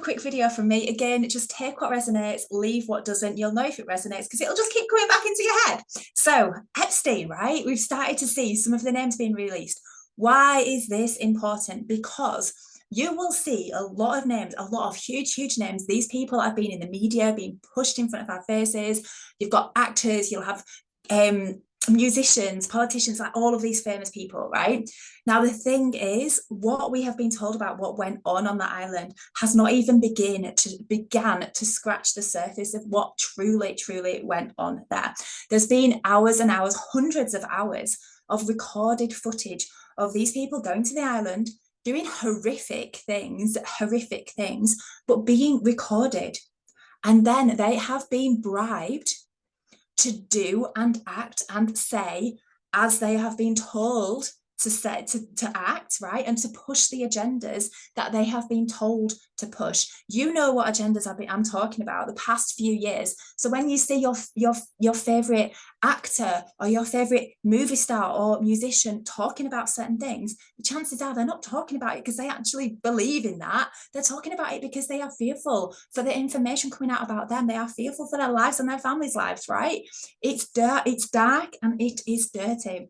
quick video from me. Again, just take what resonates, leave what doesn't. You'll know if it resonates because it'll just keep coming back into your head. So Epstein, right? We've started to see some of the names being released. Why is this important? Because you will see a lot of names, a lot of huge names. These people have been in the media, being pushed in front of our faces. You've got actors, you'll have musicians, politicians, like all of these famous people, right? Now, the thing is, what we have been told about what went on the island has not even began to scratch the surface of what truly went on there. There's been hours and hours, hundreds of hours of recorded footage of these people going to the island, doing horrific things, but being recorded. And then they have been bribed to do and act and say as they have been told to act, right, and to push the agendas that they have been told to push. You know what agendas I'm talking about the past few years. So when you see your favorite actor or your favorite movie star or musician talking about certain things, the chances are they're not talking about it because they actually believe in that. They're talking about it because they are fearful for the information coming out about them. They are fearful for their lives and their families' lives, right? It's dark and it is dirty.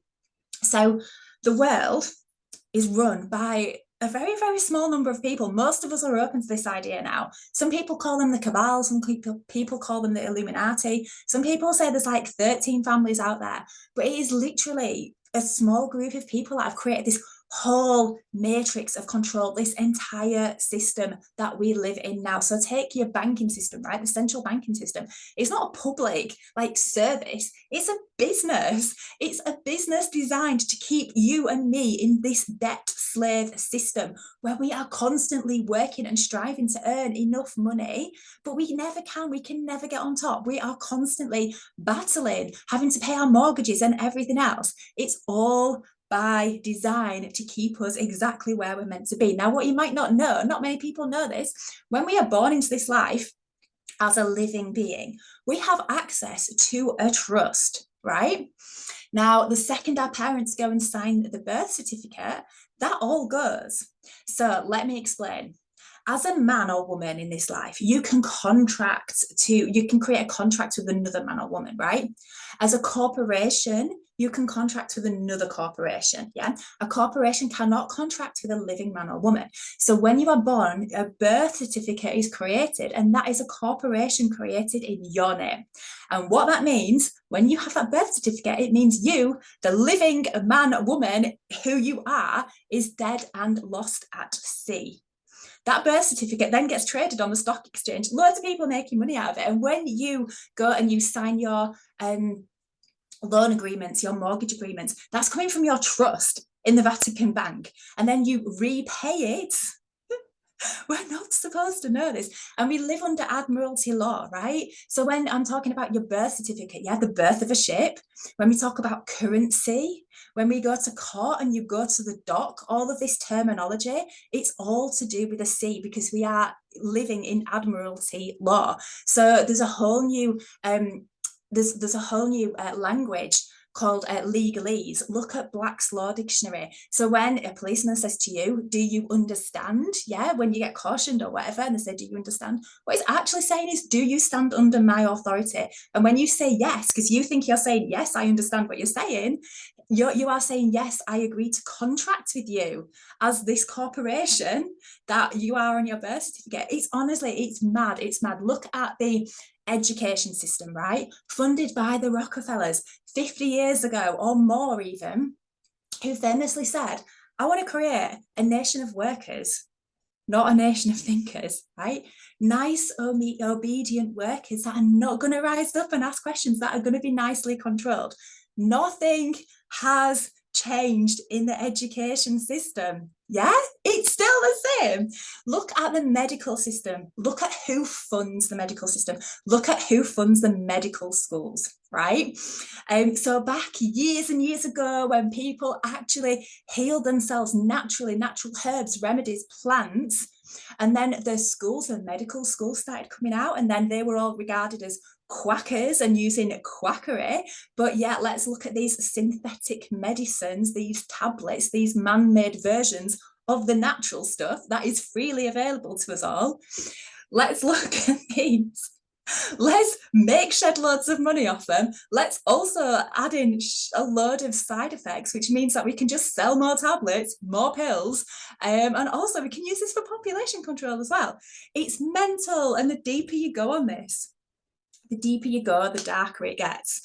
So the world is run by a very small number of people. Most of us are open to this idea now. Some people call them the cabal, some people call them the Illuminati. Some people say there's like 13 families out there, but it is literally a small group of people that have created this whole matrix of control, this entire system that we live in now. So take your banking system, right? The central banking system. It's not a public like service. It's a business. It's a business designed to keep you and me in this debt slave system where we are constantly working and striving to earn enough money, but we never can. We can never get on top. We are constantly battling, having to pay our mortgages and everything else. It's all by design to keep us exactly where we're meant to be. Now, what you might not know, not many people know this, when we are born into this life as a living being, we have access to a trust, right? Now, the second our parents go and sign the birth certificate, that all goes. So let me explain. As a man or woman in this life, you can create a contract with another man or woman, right? As a corporation, you can contract with another corporation, yeah? A corporation cannot contract with a living man or woman. So when you are born, a birth certificate is created, and that is a corporation created in your name. And what that means, when you have that birth certificate, it means you, the living man or woman who you are, is dead and lost at sea. That birth certificate then gets traded on the stock exchange. Loads of people making money out of it. And when you go and you sign your loan agreements, your mortgage agreements, that's coming from your trust in the Vatican Bank. And then you repay it. We're not supposed to know this. And we live under admiralty law, right? So when I'm talking about your birth certificate, yeah, the birth of a ship, when we talk about currency, when we go to court and you go to the dock, all of this terminology, it's all to do with the sea because we are living in admiralty law. So there's a whole new language called legalese. Look at Black's Law Dictionary. So when a policeman says to you, do you understand? Yeah, when you get cautioned or whatever, and they say, do you understand? What it's actually saying is, do you stand under my authority? And when you say yes, because you think you're saying, yes, I understand what you're saying, you are saying, yes, I agree to contract with you as this corporation that you are on your birth certificate. It's honestly, it's mad. It's mad. Look at the education system, right? Funded by the Rockefellers 50 years ago or more even, who famously said, I want to create a nation of workers, not a nation of thinkers, right? Nice, obedient workers that are not going to rise up and ask questions, that are going to be nicely controlled. Nothing has changed in the education system. Yeah, it's still the same. Look at the medical system. Look at who funds the medical system. Look at who funds the medical schools, right? So back years and years ago, when people actually healed themselves naturally, natural herbs, remedies, plants, and then the schools, the medical schools started coming out, and then they were all regarded as quackers and using quackery. But yeah, let's look at these synthetic medicines, these tablets, these man-made versions of the natural stuff that is freely available to us all. Let's look at these. Let's make shed loads of money off them. Let's also add in a load of side effects, which means that we can just sell more tablets, more pills, and also we can use this for population control as well. It's mental, and the deeper you go on this, the deeper you go, the darker it gets.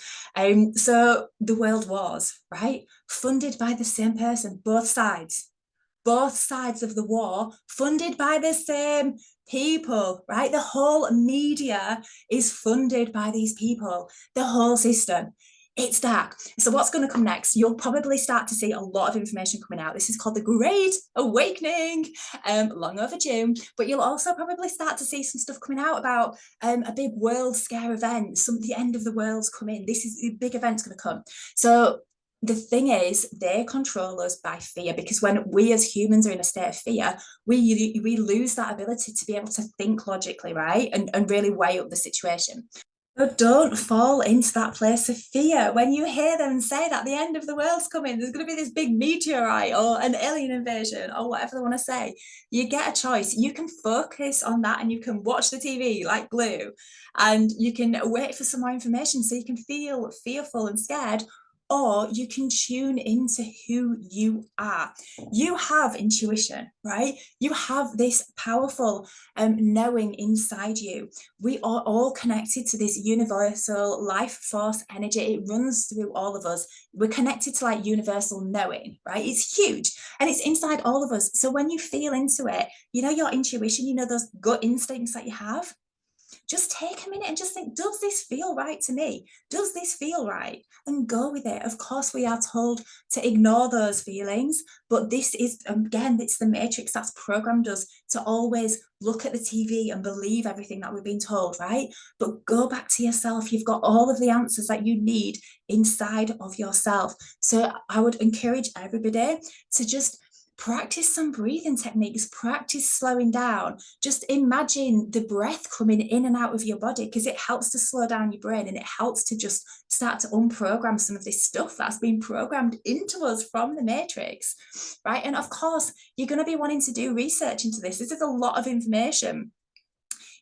So the world wars, right? Funded by the same person, both sides of the war, funded by the same people, right? The whole media is funded by these people, the whole system. It's dark. So what's going to come next? You'll probably start to see a lot of information coming out. This is called the Great Awakening, long overdue. But you'll also probably start to see some stuff coming out about a big world scare event. The end of the world's coming. This is a big event's going to come. So the thing is, they control us by fear, because when we as humans are in a state of fear, we lose that ability to be able to think logically, right? And really weigh up the situation. So don't fall into that place of fear. When you hear them say that the end of the world's coming, there's going to be this big meteorite or an alien invasion or whatever they want to say, you get a choice. You can focus on that and you can watch the TV like glue, and you can wait for some more information so you can feel fearful and scared, or you can tune into who you are. You have intuition, right? You have this powerful knowing inside you. We are all connected to this universal life force energy. It runs through all of us. We're connected to like universal knowing, right? It's huge and it's inside all of us. So when you feel into it, you know, your intuition, you know, those gut instincts that you have, just take a minute and just think, does this feel right to me? Does this feel right? And go with it. Of course, we are told to ignore those feelings, but this is, again, it's the matrix that's programmed us to always look at the TV and believe everything that we've been told, right? But go back to yourself. You've got all of the answers that you need inside of yourself. So I would encourage everybody to just practice some breathing techniques, practice slowing down. Just imagine the breath coming in and out of your body, because it helps to slow down your brain and it helps to just start to unprogram some of this stuff that's been programmed into us from the matrix, right? And of course, you're going to be wanting to do research into this. This is a lot of information.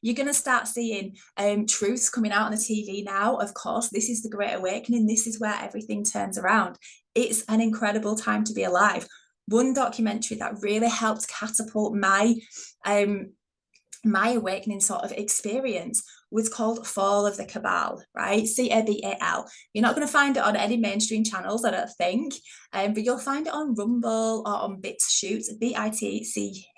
You're going to start seeing truths coming out on the TV now. Of course, this is the Great Awakening. This is where everything turns around. It's an incredible time to be alive. One documentary that really helped catapult my awakening sort of experience was called Fall of the Cabal, right? Cabal. You're not going to find it on any mainstream channels, I don't think, but you'll find it on Rumble or on BitChute,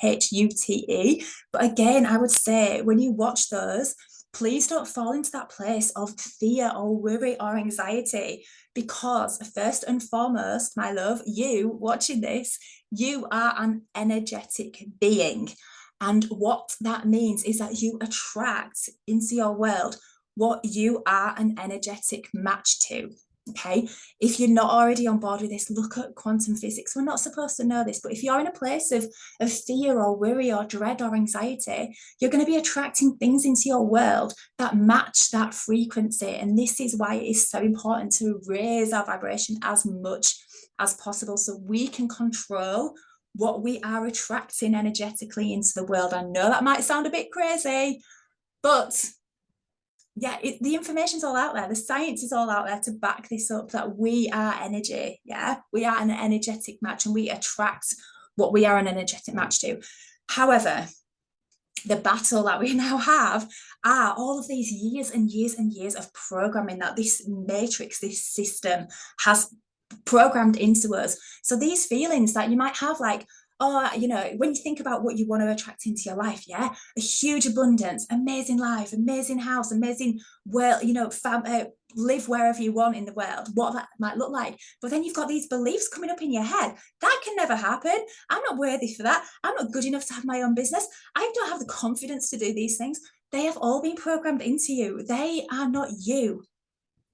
BitChute. But again, I would say when you watch those, please don't fall into that place of fear or worry or anxiety, because first and foremost, my love, you watching this, you are an energetic being. And what that means is that you attract into your world what you are an energetic match to. Okay, if you're not already on board with this, look at quantum physics. We're not supposed to know this, but if you're in a place of fear or worry or dread or anxiety, you're going to be attracting things into your world that match that frequency. And this is why it is so important to raise our vibration as much as possible so we can control what we are attracting energetically into the world. I know that might sound a bit crazy, but yeah, the information's all out there. The science is all out there to back this up, that we are energy. Yeah, we are an energetic match and we attract what we are an energetic match to. However, the battle that we now have are all of these years and years and years of programming that this matrix, this system has programmed into us. So these feelings that you might have, like, oh, you know, when you think about what you want to attract into your life, yeah, a huge abundance, amazing life, amazing house, amazing, well, you know, live wherever you want in the world, what that might look like. But then you've got these beliefs coming up in your head. That can never happen. I'm not worthy for that. I'm not good enough to have my own business. I don't have the confidence to do these things. They have all been programmed into you. They are not you.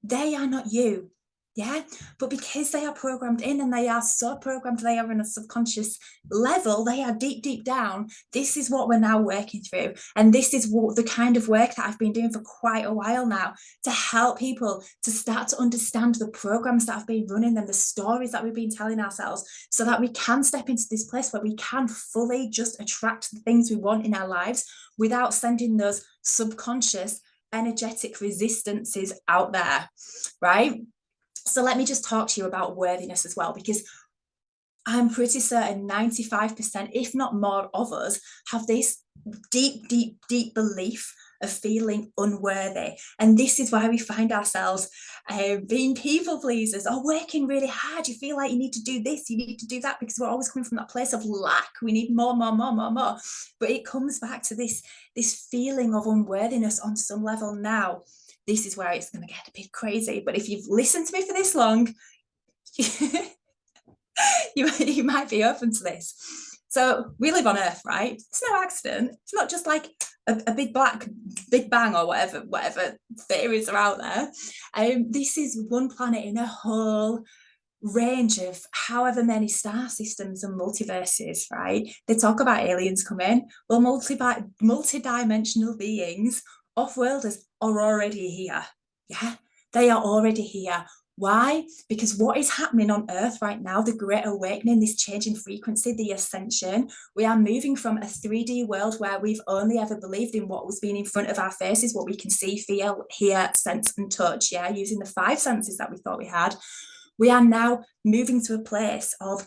They are not you. Yeah, but because they are programmed in, and they are so programmed, they are on a subconscious level, they are deep, deep down. This is what we're now working through. And this is what the kind of work that I've been doing for quite a while now, to help people to start to understand the programs that have been running them, the stories that we've been telling ourselves, so that we can step into this place where we can fully just attract the things we want in our lives without sending those subconscious energetic resistances out there, right? So let me just talk to you about worthiness as well, because I'm pretty certain 95%, if not more, of us have this deep, deep, deep belief of feeling unworthy. And this is why we find ourselves being people pleasers, or working really hard. You feel like you need to do this, you need to do that, because we're always coming from that place of lack. We need more, more, more, more, more. But it comes back to this feeling of unworthiness on some level. Now, this is where it's going to get a bit crazy. But if you've listened to me for this long, you might be open to this. So we live on Earth, right? It's no accident. It's not just like a big bang or whatever theories are out there. This is one planet in a whole range of however many star systems and multiverses, right? They talk about aliens coming. Well, multi-dimensional beings, off-worlders, are already here. Yeah, they are already here. Why? Because what is happening on Earth right now, the Great Awakening, this change in frequency, the ascension, we are moving from a 3D world where we've only ever believed in what was being in front of our faces, what we can see, feel, hear, sense, and touch, yeah, using the 5 senses that we thought we had. We are now moving to a place of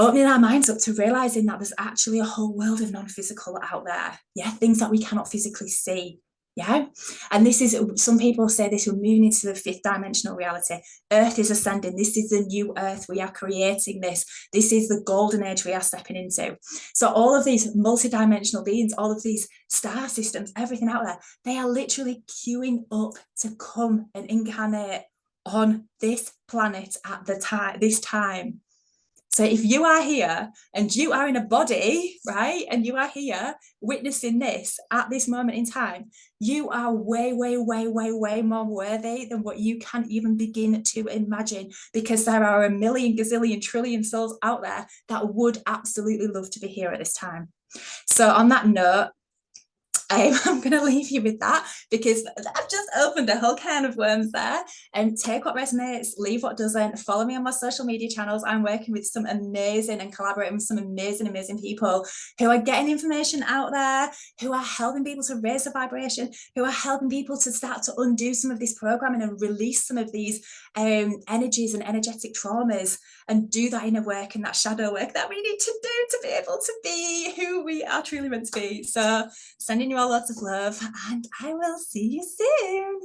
opening our minds up to realizing that there's actually a whole world of non-physical out there. Yeah, things that we cannot physically see. Yeah, and this is, some people say this, we're moving into the 5th dimensional reality. Earth is ascending. This is the new Earth. We are creating this. This is the golden age we are stepping into. So all of these multi-dimensional beings, all of these star systems, everything out there, they are literally queuing up to come and incarnate on this planet at this time. So if you are here and you are in a body, right, and you are here witnessing this at this moment in time, you are way, way, way, way, way more worthy than what you can even begin to imagine, because there are a million, gazillion, trillion souls out there that would absolutely love to be here at this time. So on that note, I'm going to leave you with that, because I've just opened a whole can of worms there. And take what resonates, leave what doesn't. Follow me on my social media channels. I'm working with some amazing and collaborating with some amazing, amazing people who are getting information out there, who are helping people to raise the vibration, who are helping people to start to undo some of this programming and release some of these energies and energetic traumas, and do that inner work and that shadow work that we need to do to be able to be who we are truly meant to be. So sending you all lots of love, and I will see you soon.